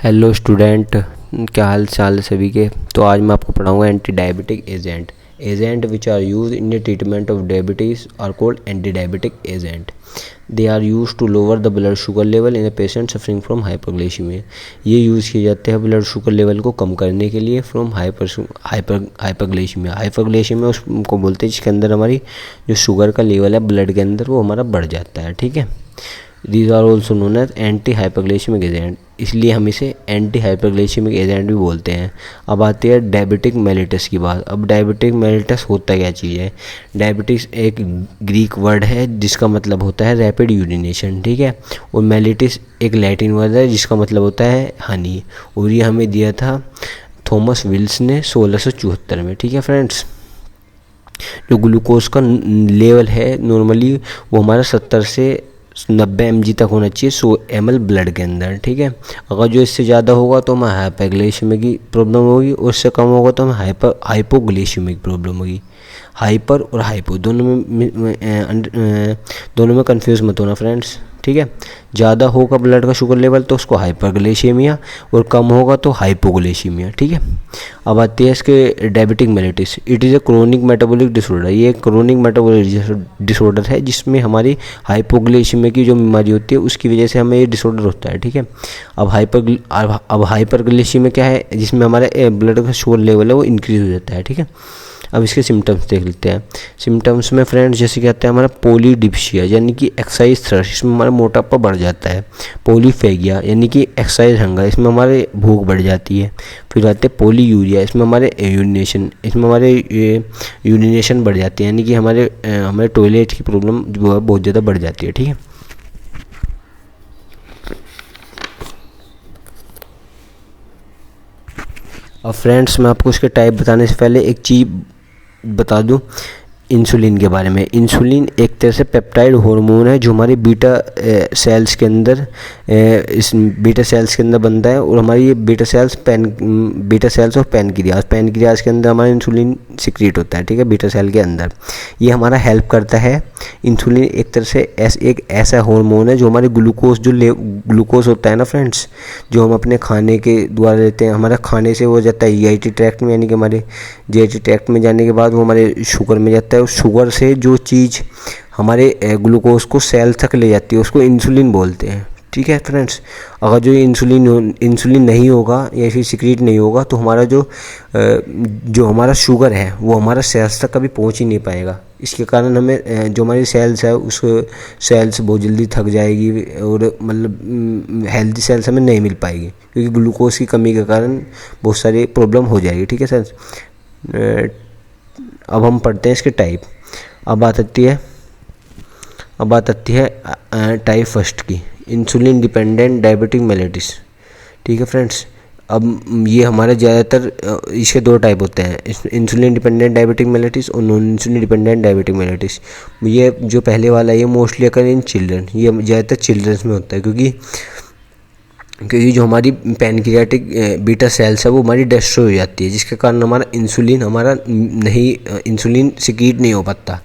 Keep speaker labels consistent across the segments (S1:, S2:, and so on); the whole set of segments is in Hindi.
S1: हेलो स्टूडेंट, क्या हाल चाल है सभी के। तो आज मैं आपको पढ़ाऊंगा anti diabetic agent which are use in the treatment of diabetes are called anti diabetic agent. They are use to lower the blood sugar level in a patient suffering from hyperglycaemia. ये यूज़ किए जाते हैं ब्लड शुगर लेवल को कम करने के लिए फ्रॉम हाइपरग्लाइसीमिया। हाइपरग्लाइसीमिया उसको बोलते हैं जिसके अंदर हमारी जो शुगर का लेवल है ब्लड के अंदर वो हमारा बढ़ जाता है। ठीक है, these are also known as anti hyperglycaemic agent, इसलिए हम इसे एंटी हाइपरग्लाइसीमिक एजेंट भी बोलते हैं। अब आती है डायबिटिक मेलिटस की बात। अब डायबिटिक मेलिटस होता क्या चीज़ है। डायबिटिक्स एक ग्रीक वर्ड है जिसका मतलब होता है रैपिड यूरिनेशन। ठीक है, और मेलिटिस एक लैटिन वर्ड है जिसका मतलब होता है हनी, और ये हमें दिया था थॉमस विल्स ने 1674 में। ठीक है फ्रेंड्स, जो ग्लूकोज का लेवल है नॉर्मली वो हमारा 70 से 90 mg तक होना चाहिए 100 ml ब्लड के अंदर। ठीक है, अगर जो इससे ज़्यादा होगा तो हमें हाइपरग्लाइसीमिया की प्रॉब्लम होगी, और इससे कम होगा तो हमें हाइपोग्लाइसीमिया की प्रॉब्लम होगी। हाइपर और हाइपो दोनों में कंफ्यूज मत होना फ्रेंड्स। ठीक है, ज़्यादा होगा ब्लड का शुगर लेवल तो उसको हाइपरग्लाइसीमिया, और कम होगा तो हाइपोग्लाइसीमिया। ठीक है, अब आती है इसके diabetic mellitus. It is a chronic metabolic disorder. ये एक क्रोनिक मेटाबॉलिक डिसऑर्डर है जिसमें हमारी हाइपोग्लाइसीमिया की जो बीमारी होती है उसकी वजह से हमें ये डिसऑर्डर होता है। ठीक है, अब हाइपरग्लाइसीमिया क्या है, जिसमें हमारे ब्लड का शुगर लेवल है वो इंक्रीज हो जाता है। ठीक है, अब इसके सिम्टम्स देख लेते हैं। सिम्टम्स में फ्रेंड्स जैसे कि आता है हमारा पोलीडिप्सिया यानी कि एक्साइज थ्रस्ट, इसमें हमारा मोटापा बढ़ जाता है। पोलीफेगिया यानी कि एक्साइज हंगर, इसमें हमारे भूख बढ़ जाती है। फिर आते हैं पोलीयूरिया, इसमें हमारे यूरिनेशन बढ़ जाती है, यानी कि हमारे टॉयलेट की प्रॉब्लम जो है बहुत ज़्यादा बढ़ जाती है। ठीक है, अब फ्रेंड्स मैं आपको इसके टाइप बताने से पहले एक चीज़ बता दूं इंसुलिन के बारे में। इंसुलिन एक तरह से पेप्टाइड हार्मोन है जो हमारी बीटा सेल्स के अंदर बनता है, और हमारी ये बीटा सेल्स और पैनक्रियाज के अंदर हमारा इंसुलिन सिक्रीट होता है। ठीक है, बीटा सेल के अंदर ये हमारा हेल्प करता है। इंसुलिन एक तरह से एक ऐसा हार्मोन है जो हमारे ग्लूकोज होता है ना फ्रेंड्स, जो हम अपने खाने के द्वारा लेते हैं, हमारा खाने से वो जाता है जीआईटी ट्रैक्ट में, यानी कि हमारे जीआईटी ट्रैक्ट में जाने के बाद वो हमारे शुगर में जाता है। उस शुगर से जो चीज़ हमारे ग्लूकोज को सेल तक ले जाती है उसको इंसुलिन बोलते हैं। ठीक है फ्रेंड्स, अगर जो इंसुलिन नहीं होगा या फिर सिक्रीट नहीं होगा तो हमारा जो हमारा शुगर है वो हमारा सेल्स तक कभी पहुंच ही नहीं पाएगा। इसके कारण हमें जो हमारी सेल्स है उस सेल्स बहुत जल्दी थक जाएगी, और मतलब हेल्दी सेल्स हमें नहीं मिल पाएगी क्योंकि ग्लूकोज की कमी के कारण बहुत सारी प्रॉब्लम हो जाएगी। ठीक है सर, अब हम पढ़ते हैं इसके टाइप। अब बात आती है टाइप फर्स्ट की, इंसुलिन डिपेंडेंट डायबिटिक मेलिटस। ठीक है फ्रेंड्स, अब ये हमारे ज़्यादातर इसके दो टाइप होते हैं, इंसुलिन डिपेंडेंट डायबिटिक मेलिटस और non insulin dependent diabetic mellitus. ये जो पहले वाला है ये मोस्टली अकर इन चिल्ड्रन, ये ज़्यादातर चिल्ड्रंस में होता है क्योंकि जो हमारी पैनक्रियाटिक बीटा सेल्स है वो हमारी डिस्ट्रॉय हो जाती है, जिसके कारण इंसुलिन सिक्रीट नहीं हो पाता।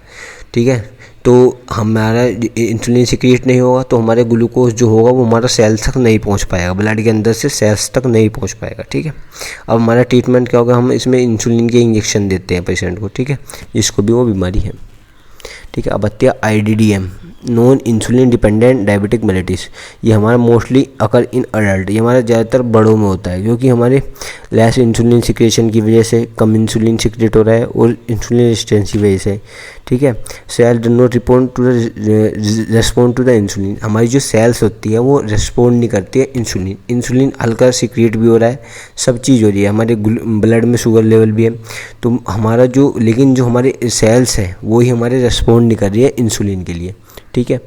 S1: ठीक है, तो हमारा इंसुलिन सिक्रीट नहीं होगा तो हमारे ग्लूकोज जो होगा वो हमारा सेल्स तक नहीं पहुंच पाएगा, ब्लड के अंदर से सेल्स तक नहीं पहुंच पाएगा। ठीक है, अब हमारा ट्रीटमेंट क्या होगा, हम इसमें इंसुलिन के इंजेक्शन देते हैं पेशेंट को। ठीक है, जिसको भी वो बीमारी है। ठीक है, अब आती है IDDM, non insulin dependent diabetic mellitus. ये हमारा मोस्टली अकर इन अडल्ट, ये हमारा ज़्यादातर बड़ों में होता है क्योंकि हमारे लेस इंसुलिन सिक्रेशन की वजह से कम इंसुलिन सिक्रेट हो रहा है और इंसुलिन रेजिस्टेंस की वजह से। ठीक है, cell do not respond to the insulin, हमारी जो सेल्स होती है वो रेस्पॉन्ड नहीं करती है इंसुलिन हल्का सिक्रेट भी हो रहा है, सब चीज़ हो रही है, हमारे ब्लड में शुगर लेवल भी है, तो लेकिन जो हमारे सेल्स है वो ही हमारे रेस्पॉन्ड नहीं कर रही है इंसुलिन के लिए। ठीक है,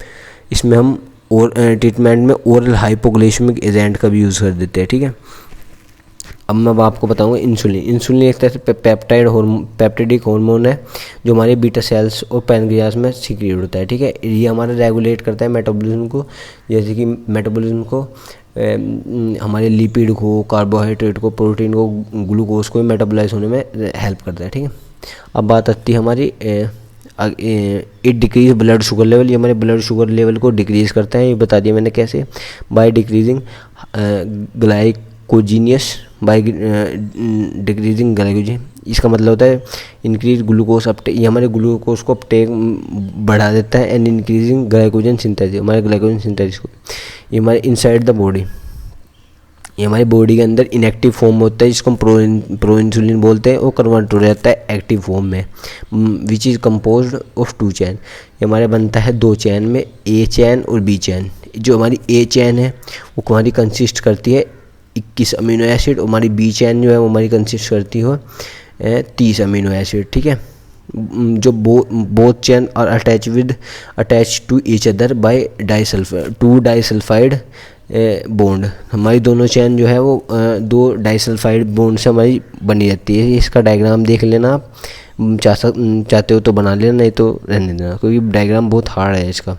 S1: इसमें हम ट्रीटमेंट में ओरल हाइपोग्लाइसेमिक एजेंट का भी यूज़ कर देते हैं। ठीक है, अब मैं आपको बताऊंगा इंसुलिन एक तरह से पेप्टिडिक हार्मोन है जो हमारे बीटा सेल्स और पैनक्रियाज में सिक्रीट होता है। ठीक है, ये हमारा रेगुलेट करता है मेटाबॉलिज्म को, जैसे कि मेटाबॉलिज्म को हमारे लिपिड को, कार्बोहाइड्रेट को, प्रोटीन को, ग्लूकोज को मेटाबोलाइज होने में हेल्प करता है। ठीक है, अब बात आती है हमारी it decreases blood sugar level, ये हमारे ब्लड शुगर लेवल को डिक्रीज़ करता है। ये बता दिया मैंने कैसे, by decreasing glucogenesis by decreasing glycogen. इसका मतलब होता है इंक्रीज ग्लूकोज अपटेक, ये हमारे ग्लूकोज को अपटेक बढ़ा देता है, एंड इंक्रीजिंग ग्लाइकोजन सिंथेसिस, हमारे ग्लाइकोजन सिंथेसिस को। ये हमारे इनसाइड द बॉडी, ये हमारी बॉडी के अंदर इनएक्टिव फॉर्म होता है जिसको हम प्रो इंसुलिन बोलते हैं, वो कन्वर्ट हो जाता है एक्टिव फॉर्म में, विच इज़ कम्पोज ऑफ 2 चैन। ये हमारे बनता है 2 चैन में, ए चैन और बी चैन। जो हमारी ए चैन है वो हमारी कंसिस्ट करती है 21 अमीनो एसिड, और हमारी बी चैन जो है वो हमारी कंसिस्ट करती है 30 अमीनो एसिड, ठीक है। जो बोथ चैन और attach to each other by two disulphide bond. हमारी दोनों चैन जो है वो 2 डाइसल्फाइड बॉन्ड से हमारी बनी रहती है। इसका डायग्राम देख लेना आप, चाहते हो तो बना लेना, नहीं तो रहने देना, क्योंकि डायग्राम बहुत हार्ड है इसका।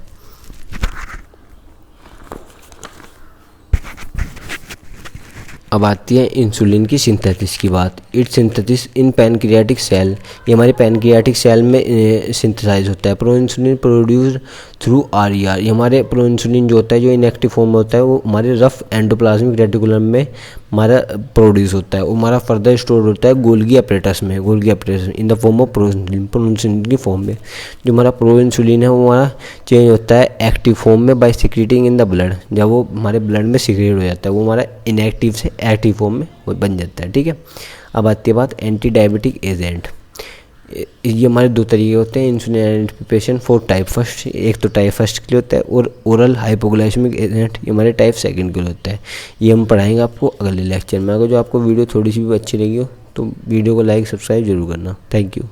S1: अब आती है इंसुलिन की सिंथेसिस की बात। It's synthesis in pancreatic cell, ये हमारे पैनक्रियाटिक सेल में सिंथेसाइज होता है। Pro insulin produce through RER, ये हमारे प्रो इंसुलिन जो होता है, जो इनएक्टिव फॉर्म होता है, वो हमारे रफ एंडोप्लाज्मिक रेटिकुलम में हमारा प्रोड्यूस होता है। वो हमारा फर्दर स्टोर होता है गोल्गी अपरेटस में, in the form of pro insulin की फॉर्म में। जो हमारा प्रो इंसुलिन है वो हमारा चेंज होता है एक्टिव फॉर्म में by secreting in the blood, जब वो हमारे ब्लड में सिक्रेट हो जाता है, वो हमारा इनएक्टिव से एक्टिव फॉर्म में वो बन जाता है, ठीक है। अब आती है बात एंटी डायबिटिक एजेंट। ये हमारे 2 तरीके होते हैं insulin identification for type first. एक तो टाइप फर्स्ट के लिए होता है, और ओरल हाइपोग्लाइसेमिक एजेंट ये हमारे टाइप सेकंड के लिए होता है। ये हम पढ़ाएंगे आपको अगले लेक्चर में। अगर जो आपको वीडियो थोड़ी सी भी अच्छी लगी हो तो वीडियो को लाइक सब्सक्राइब जरूर करना। Thank you.